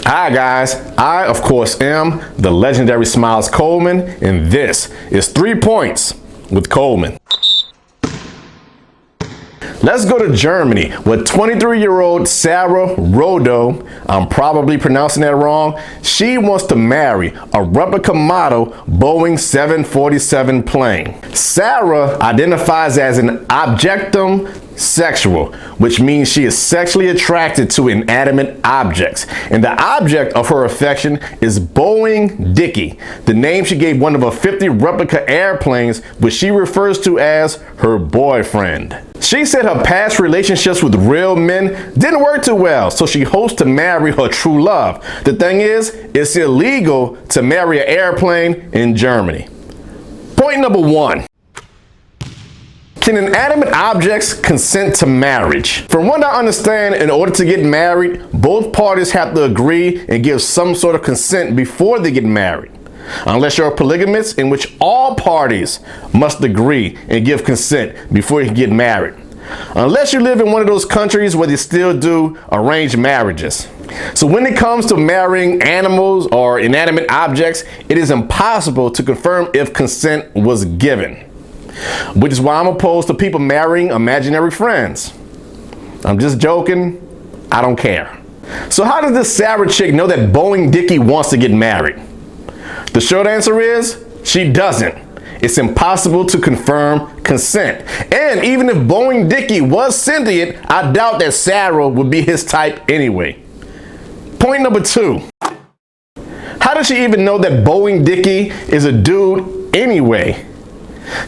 Hi guys, I of course am the legendary SMYLZ Coleman, and this is 3 Points with Coleman. Let's go to Germany, where 23-year-old Sarah Rodo, I'm probably pronouncing that wrong, she wants to marry a replica model Boeing 747 plane. Sarah identifies as an objectum sexual, which means she is sexually attracted to inanimate objects. And the object of her affection is Boeing Dickie, the name she gave one of her 50 replica airplanes, which she refers to as her boyfriend. She said her past relationships with real men didn't work too well, so she hopes to marry her true love. The thing is, it's illegal to marry an airplane in Germany. Point number 1. Can inanimate objects consent to marriage? From what I understand, in order to get married, both parties have to agree and give some sort of consent before they get married. Unless you're a polygamist, in which all parties must agree and give consent before you can get married. Unless you live in one of those countries where they still do arranged marriages. So when it comes to marrying animals or inanimate objects, it is impossible to confirm if consent was given. Which is why I'm opposed to people marrying imaginary friends. I'm just joking. I don't care. So how does this Sarah chick know that Boeing Dickie wants to get married? The short answer is she doesn't. It's impossible to confirm consent. And even if Boeing Dickie was sentient, I doubt that Sarah would be his type anyway. Point number 2. How does she even know that Boeing Dickie is a dude anyway?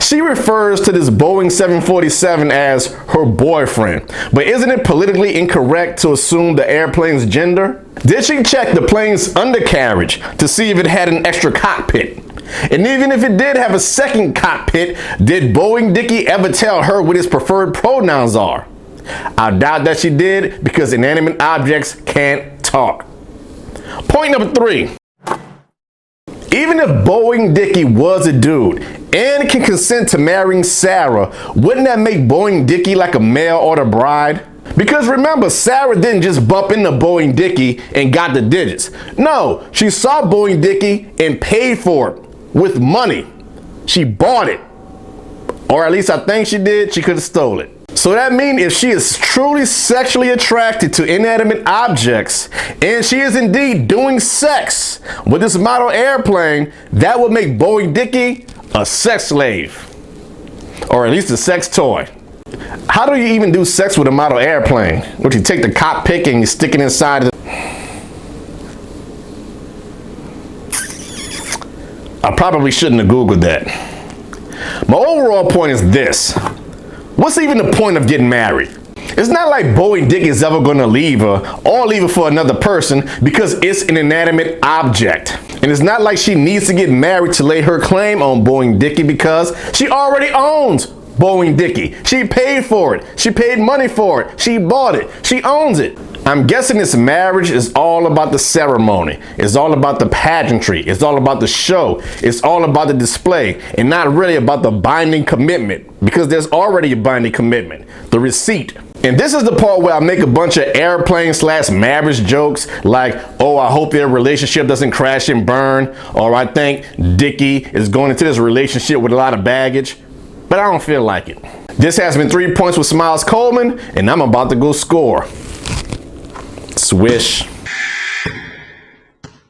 She refers to this Boeing 747 as her boyfriend, but isn't it politically incorrect to assume the airplane's gender? Did she check the plane's undercarriage to see if it had an extra cockpit? And even if it did have a second cockpit, did Boeing Dickie ever tell her what his preferred pronouns are? I doubt that she did, because inanimate objects can't talk. Point number 3. Even if Boeing Dickie was a dude and can consent to marrying Sarah, wouldn't that make Boeing Dickie like a mail order bride? Because remember, Sarah didn't just bump into Boeing Dickie and got the digits. No, she saw Boeing Dickie and paid for it with money. She bought it. Or at least I think she did. She could have stole it. So that means if she is truly sexually attracted to inanimate objects, and she is indeed doing sex with this model airplane, that would make Boeing Dickie a sex slave. Or at least a sex toy. How do you even do sex with a model airplane? Would you take the cockpit and you stick it inside of the... I probably shouldn't have Googled that. My overall point is this. What's even the point of getting married? It's not like Boeing Dickie is ever going to leave her or leave her for another person, because it's an inanimate object. And it's not like she needs to get married to lay her claim on Boeing Dickie, because she already owns Boeing Dickie. She paid for it. She paid money for it. She bought it. She owns it. I'm guessing this marriage is all about the ceremony. It's all about the pageantry. It's all about the show. It's all about the display, and not really about the binding commitment, because there's already a binding commitment, the receipt. And this is the part where I make a bunch of airplane/marriage jokes like, oh, I hope their relationship doesn't crash and burn, or I think Dickie is going into this relationship with a lot of baggage. But I don't feel like it. This has been 3 Points with SMYLZ Coleman, and I'm about to go score. Swish.